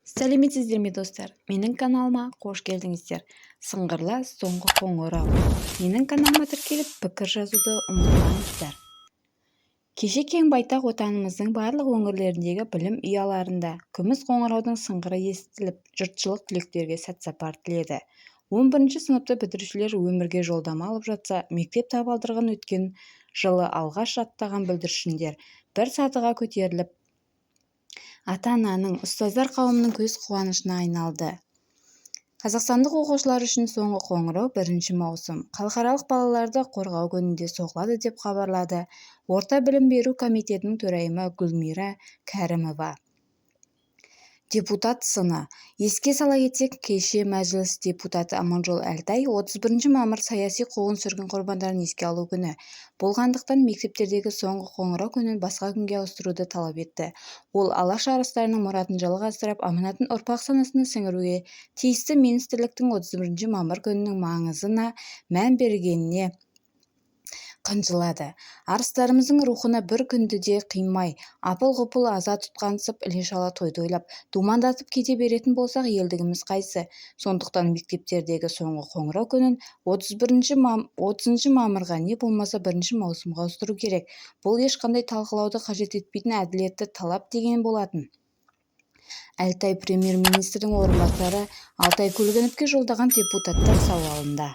сәлеметсіздер ме достар, менің каналыма қош келдіңіздер. Сыңғырлы соңғы қоңырау. Менің каналыма тіркеліп пікір жазуды ұмытпаңыздар. Кеше кең байтақ отанымыздың барлық өңірлеріндегі білім ұяларында күміс қоңыраудың сыңғыры естіліп, жұртшылық түлектерге сәт-сапар тіледі. 11 сыныпты бітірушілер өмірге жолдама алып жатса, мектеп табалдырығын өткен жылы алғаш аттаған бүлдіршіндер бір сатыға көтеріліп, ата-ананың, ұстаздар қауымының көз қуанышына айналды. Қазақстандық оқушылар үшін соңғы қоңырау 1 маусым халықаралық балаларды қорғау күнінде соғылады деп хабарлады Орта білім беру комитетінің төрайымы Гүлмира Кәрімова. Депутат сыны. Еске сала кетсек, кеше мәжіліс депутаты Аманжол Әлтай 31 мамыр саяси қуғын-сүргін құрбандарын еске алу күні болғандықтан мектептердегі соңғы қоңырау күнін басқа күнге ауыстыруды талап етті. Ол алаш арыстарының мұратын жалғастырып, аманатын ұрпақ санасына сіңіруге тиісті министрліктің 31 мамыр күнінің маңызына мән бергеніне қынжылады. Арыстарымыздың рухына бір күнді де қимай, апыл-ғұпыл аза тұтқансып, іле-шала тойды ойлап, думандатып кете беретін болсақ, елдігіміз қайсы? Сондықтан мектептердегі соңғы қоңырау күнін 30 мамырға не болмаса 1 маусымға ауыстыру керек. Бұл ешқандай талқылауды қажет етпейтін әділетті талап деген болатын. Әлтай премьер-министрдің орынбасары Алтай Көлгіновке жолдаған депутаттар сауалында